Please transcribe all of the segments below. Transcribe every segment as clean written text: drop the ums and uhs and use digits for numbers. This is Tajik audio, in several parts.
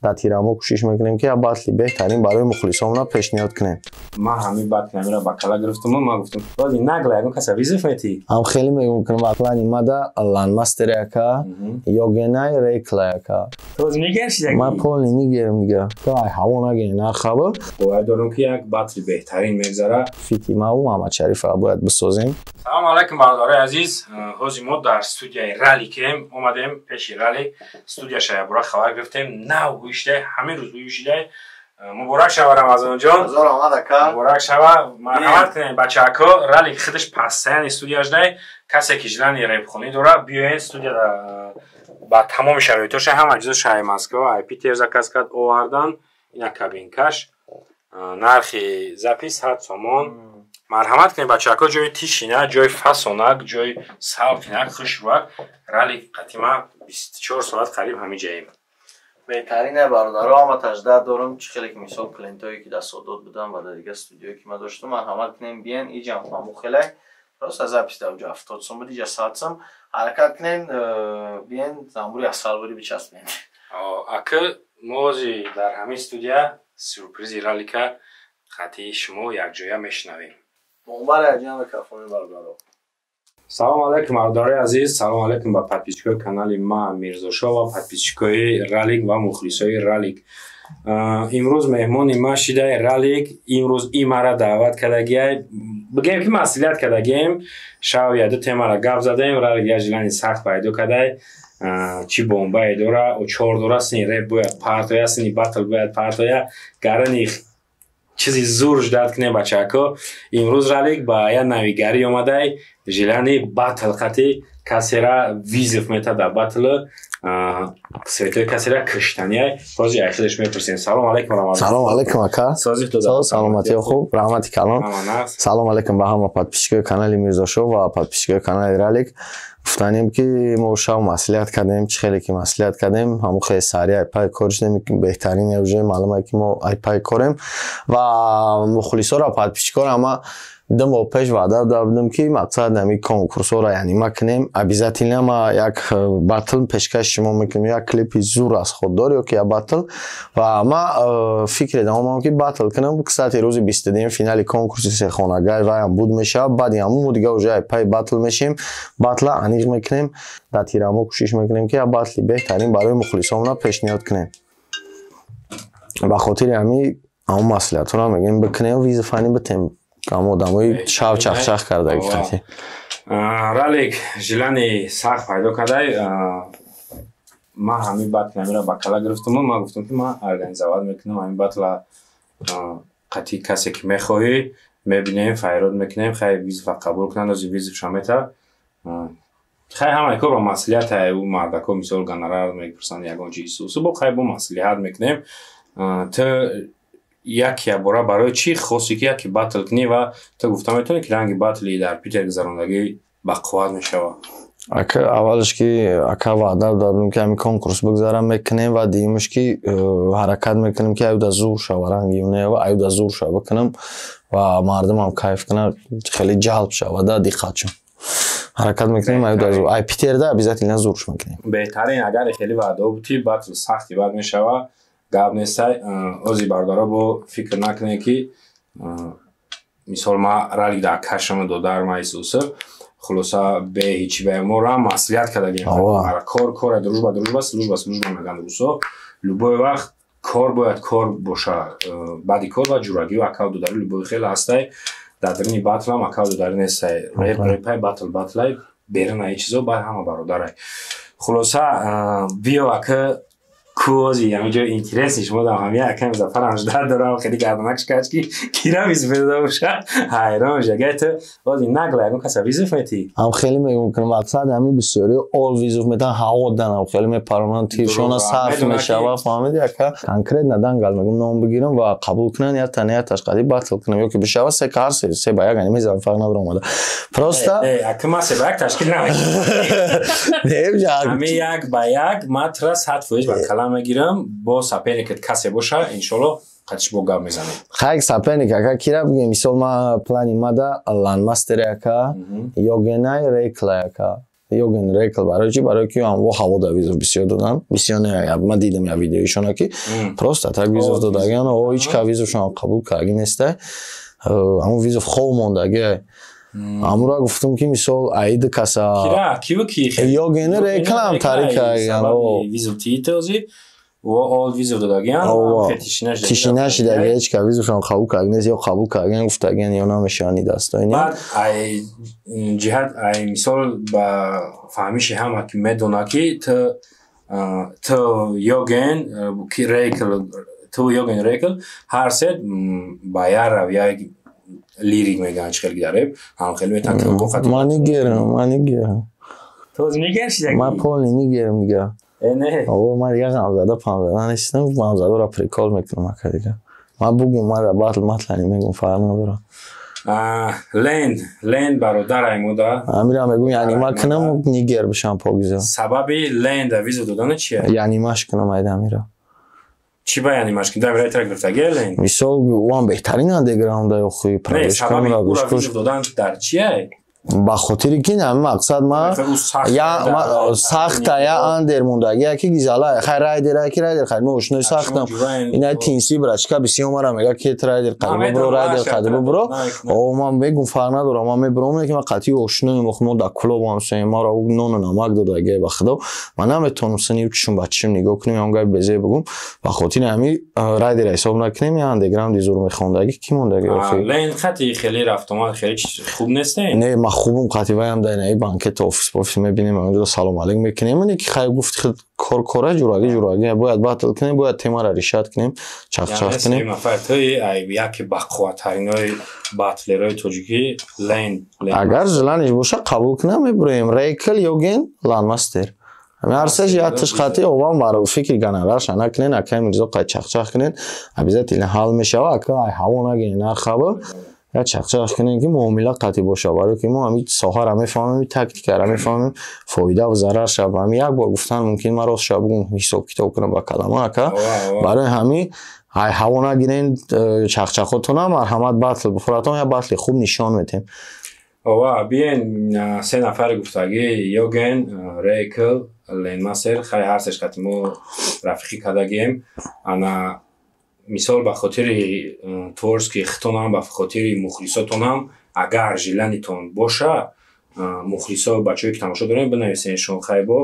در تیرامو کوشش میکنیم که باتلی بهترین برای مخلصامون پیشنهاد کنیم. ما همین باتلی میرا باکلا گرفتم ما گفتم ولی نگلا اگه کسی ویزیف میتی هم خیلی میگم باکلانی مادا لان ماستر یکا یوگنای ریکلا یکا تو میگرش ما پول نمیگیرم دیگه تو هوا نگی نه خبر باید دارم که یک باتری بهترین میگذره فیتی ما و محمد شریف باید بسازیم. سلام علیکم برادرای عزیز، حاضر ما در استودیوی رالی کیم اومدیم پیش رالی استودیو شایبورا خبر گرفتیم نو گوشته همین روز گوشیده مبارک شب رمضان جان. هزار آمد که مبارک شب مرحمت کنین بچه‌ها رالی خودش پستن استودیوش ده کسی که جلانی ریپ خونی داره بیاین استودیو با تمام شرایطش هم اجزا شای ماسکو آی پی تیر زکاس کرد آوردن اینا کابینکاش نرخی زپیس هات سامان مرحمت کنین بچه‌ها جای تیشینه جای فاسونک جای سالفینک خوشروک رالی قدیما 24 ساعت قریب همین جاییم. بهترینه برادرها ما تجدید دارم چه خیلی که مثال کلینتایی که دست داد بودم و در دیگه استودیویی که ما داشتم مرحمت کنین بیان اینجا ما خیلی راست از اپیست اوج 70 سم بود دیگه ساعتم حرکت کنین بیان زاموری اصل بودی بچسبین اکه موزی در همین استودیو سورپرایز رالی که خطی شما یک جایی میشنویم. منبر جناب کافون برادرها. سلام علیکم برادرای عزیز، سلام علیکم با подписчикای کانال ما میرزا شاه و подписчикای رالیک و مخلصای رالیک. امروز مهمان ما شده رالیک امروز این مرا دعوت کردگی بگیم که مسئولیت کردگیم شاو یاد تما را گپ زدیم رالیک یجلانی سخت پیدا کرده چی بمبای داره و 4 دوره سنی ریپ باید پارتویا سنی باتل باید پارتویا گرانی چیزی زور جداد کنه بچه‌ها امروز رالیک با یا نویگری اومده جلانی باتل خطی کسی را ویزیف میته در باتل سویتوی کسی را کشتنیه بازی ایخیدش میپرسین. سلام علیکم رحمت سلام علیکم اکا سلامتی خوب رحمتی کلام. سلام علیکم به همه подписчикای کانال میرزا شاه و подписчикای کانال رالیک. گفتنیم که ما شاو مسئولیت کردیم چه خیلی که مسئولیت کردیم همون خیلی سریع ای پای کارش نمیکنیم بهترین اوجه معلومه که ما ای پای کاریم و مخلصا را подписчикا اما دم و پیش وعده دادم که مقصد نمی کنکورس را یعنی ما کنیم ابیزاتیل ما یک باتل پیشکش شما میکنیم یک کلیپ زور از خود داری که یا باتل و ما فکر دارم که باتل کنم که ساعت روز 22 فینال کنکورس سه خانگاه و هم بود میشه بعد همون دیگه اوجه پای باتل میشیم باتل انیج میکنیم در تیرامو کوشش میکنیم که باتلی بهترین برای مخلصامون پیشنهاد کنیم به خاطر همین اون مسئولیت رو میگیم بکنیم ویز فنی بتیم کام آدمای شاو چخ کرده خاطی رالیک جلانی سخت پیدا کرده ما همین باتل میرا باکلا گرفتم ما گفتم که ما ارگانیزواد میکنیم همین باتل قطعی کسی که میخواهی میبینیم فایرود میکنیم خیلی ویز قبول کنند از ویز شامتا خیلی همه کار با مسئولیت او مردکو مثال گنرال میپرسن یگان چیزی سو خیلی با مسئولیت میکنیم تا یکی بارا برای چی خاصی که یکی باتل کنی و تا گفتم میتونی که رنگ باتلی در پیتر گذراندگی بقوات میشوه. اکا اولش که اکا وعده دادم که همین کنکورس بگذارم میکنیم و دیمش که حرکت میکنیم که ایودا زور شو رنگیونه و ایودا زور شو بکنم و مردم هم کیف کنن خیلی جلب شو و دا دقت شو حرکت میکنیم ایودا زور ای پیتر ده بیزات اینا زورش میکنیم بهترین اگر خیلی وعده بودی باتل سختی بعد میشوه گاب نیسته اوزی برداره با فکر نکنه که مثال ما رالی در کشم دو در مایسوسه خلاصا به هیچی به ما را مسئولیت کرده کار دروش بس نگند بوسو لوبای وقت کار باید کار باشه بعدی کار و جورگی و اکاو دو داری لوبای خیلی هسته در درینی باتل هم اکاو دو داری نیسته ریپای باتل بیرن ای چیزا باید همه برادره خلاصا بیا که کوزی همینجا اینترسی شما در همه اکم زفر همجدر دارم خیلی گردنکش کچ که کیرا ویز پیدا باشه حیران جگه تو باز این نگله اگه کسا ویزوف میتی هم خیلی میگم کنم مقصد همین بسیاری آل ویزوف میتن هوا دنم خیلی میپرونن تیرشون صرف میشه و فهمیدی اکا کنکریت ندنگل میگم نام بگیرم و قبول کنن یا تنیه تشقیدی باتل کنم یا که بشه سه کار سه باید یعنی میزن فرق نداره اومده پروستا اکا ما سه باید تشکیل نمیشه همه یک با یک ماترس حد فویش میگیرم با سپینی که کسی باشه انشالله قدش با گام میزنیم خیلی سپینی که اکا کیرا بگیم مثال ما پلانی ما دا لان ماستر اکا یوگنای ریکلا اکا Йоген Рейкл барои ки ҳаво визу бисёр додан. Бисёр не, ман дидам я видеоишона ки просто так визу додаган, ҳеҷ ка визушон қабул кардаги неста. Ҳамун визу хоб мондаги. Амура гуфтам ки мисол аид каса Йоген Рейкл ҳам тарика визу титози ол визу додаган тишина шидаги ҳеҷ ка визушон қабул кардаги нест ё қабул кардаги гуфтаган ё намешавани дастоини. Баъд ай ҷиҳат ай мисол ба фаҳмиши ҳама ки медона ки ту Йоген Рейкл ҳар сед ба ярав як лирик мегӯянд чӣ хел гидареб ҳам хел метан ту гофат ман нигерам ту нигершидаги ман полни нигерам дига ман дига ғамзада памзада нестам ғамзадора прикол мекунам ака дига ман бугум ман батл матлани мегум фарқ надорад ленд бародарай мода амира мегум яъни ман кунам нигер бишам погиза сабаби ленда визу додана чия яъни маш кунам айда амира чӣ ба яъни маш кунам давраи тра гирифтагия ленд мисол ван беҳтарин андеграунда ё хуи правишкамра визу додан дар чия ба хотири ки нами мақсад ма сахта я андер мондаги ки гизала хай райдер ки райдер хай мо ошнои сахтам ина тинси брачка бисё мара мега ки райдер қадиба бро райдер қадиба бро о ман мегум фарқ надорам ман мебрам ки ман қатъи ошнои мо да клуб ам сен мара нону намак додаги ба худо ман наметонам сани чишум ба чишим нигоҳ кунем ям гап безе бугум ба хотири ами райдер ҳисоб накунем я андеграунд зур мехондаги ки мондаги лен хати хели рафтомад хели хуб нестен не хубум қативаям дар наи банкет офис мебинем онҷо салом алейк мекунем ин ки хай гуфт кора ҷураги бояд батл кунем бояд темара решат кунем чахчах кунем яке бақувваттаринои батлерои тоҷикӣ лен агар жиланиш боша қабул кунам мебурем Рейкл Йоген Ланмастер ҳарсаш ятиш қати овам бар фикри ганараша накунен акай мирзо қай чахчах кунен обязательно ҳал мешава ака ай ҳаво нагирен нархаба я чахчах кунем ки муомила қатъӣ боша барои ки мо ҳамин соҳара мефаҳмем тактикара мефаҳмем фоида ва зарар шаб ҳамин як бор гуфтан мумкин маро шаб бугум ҳисоб китоб кунам ба калама ака барои ҳамин ай ҳаво нагирен чахчахотона марҳамат батл бухӯратон я батли хуб нишон метем ова биен се нафари гуфтагӣ Йоген Рейкл Ленмастер хай ҳарсеш қатъи мо рафиқӣ кардагием ана мисол ба хотири творчески хитонам ба хотири мухлисотонам агар жиланитон боша мухлисо бачаҳое ки тамошо дорем бинависен шон хайбо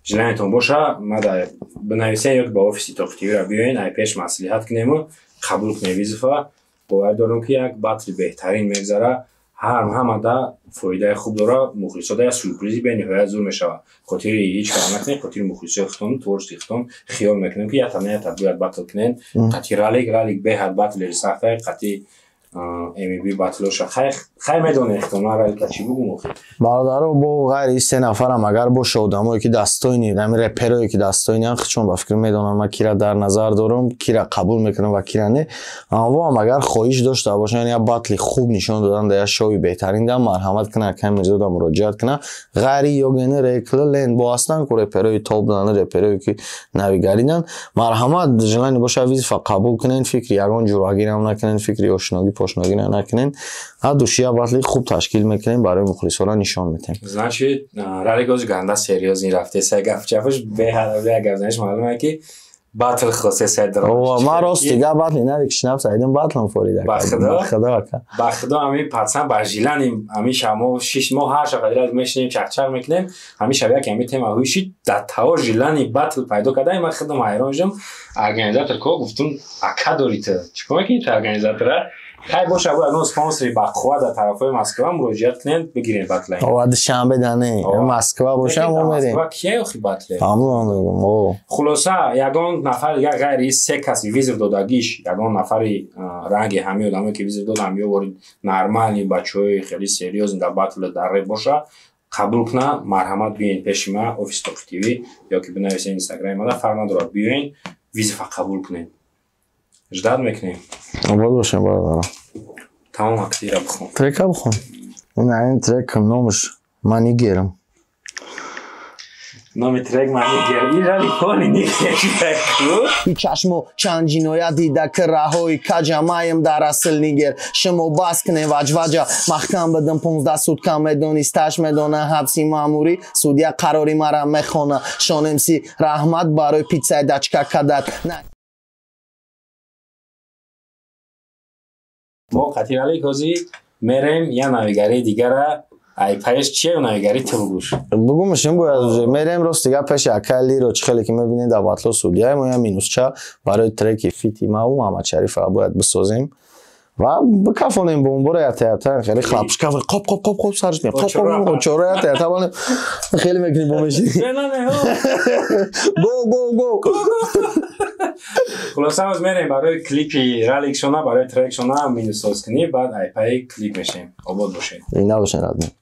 жиланитон боша мада бинависен ё ки ба офиси тоқтивира биёен ай пеш маслиҳат кунему қабул кунем визифа бовар дорам ки як батли беҳтарин мегзара ҳамада фоидаи хуб дора мухлисода як сюрпризи бениҳоят зур мешава хотири ҳеҷ кар накунем хотири мухлисои хитон творчески хитон хиёл мекунем ки як танаяк бояд батл кунен қатъи ралик беҳад батлери сахтае қатъи MB батлоша хай медонем хитона ралика чӣ бугум охир бародаро бо ғайри се нафарам агар боша одамое ки дастоини ҳами реперое ки дастоини чун ба фикр медонам ман кира дар назар дорам кира қабул мекунам ва кира не аммо агар хоҳиш дошта бошам як батли хуб нишон додан дар як шоуи беҳтарин да марҳамат кунам акай мирзода муроҷиат кунам ғайри Йоген Рейкл Ленд бо астан ку реперои топ доданд реперое ки навигариданд марҳамат жилани боша визифа қабул кунен фикри ягон ҷурагирам накунен фикри ошногӣ пошногӣ накунен адушия батли хуб ташкил мекунем барои мухлисона нишон метем значит ралигози ганда серьёзни рафте сай гафчафш беҳад гавзаниш маълуме ки батл хосе сай дорам ман рост дига батли навикшинаб сайдем батлам форида ба худо ҳамин патсан ба жилани ҳамин шамо 6 моҳ ҳар шақадира мешинем чахчах мекунем ҳамин шаб як ҳамин тема ҳуиши дар таво жилани батл пайдо кардаи ман худам ҳайрон шудам организатор ко гуфтум ака дорӣ ту чӣ кор мекунӣ ту организатора хай боша бо ягон спонсори бақувват дар тарафҳои Москва муроҷиат кунен бигирен батлайн душанбе дане Москва боша мо мерем Москва кие охи батле ҳамон хулоса ягон нафар як ғайри се каси визир додагиш ягон нафари ранги ҳамин одамое ки визир додам ё бори нормални бачаҳои хеле серьёзни дар батл дар реп боша қабул куна марҳамат биёен пеши ман офиси Тоқ ТВ ё ки бинависен инстаграми мада фарқ надорад биёен визифа қабул кунем ждат мекунем обод бошем бародарам тамом актира бихон трека бихон ин трек номаш ман нигерам номи трек ман нигер ирали кони нигер чашмо чанд ҷиноят дида ки раҳои каҷа маем дар асл нигер шумо бас кне ваҷваҷа маҳкам бидим 15 сутка медонисташ медона ҳабси маъмурӣ судя қарори мара мехона шонемси раҳмат барои питсаи дачка кадат мо қатирали ҳозир мерем я навигарии дигара ай паеш чия навигари ту бугуш бугу мишин бояд мерем рост дига пеши акалиро чӣ хеле ки мебинед авватло судяи мо я минусча барои треки фити мау Маҳмадшарифа бояд бисозем ва бикафонем бо унбора ятаята хеле хлапшка қоп сарш мия қоп чора ятаята хеле мекунӣ бо меши го хулоса ҳоз мерем барои клипи ралик шона барои трек шона минусоз кунӣ баъд айпаи клип мешем обод бошед набошен радме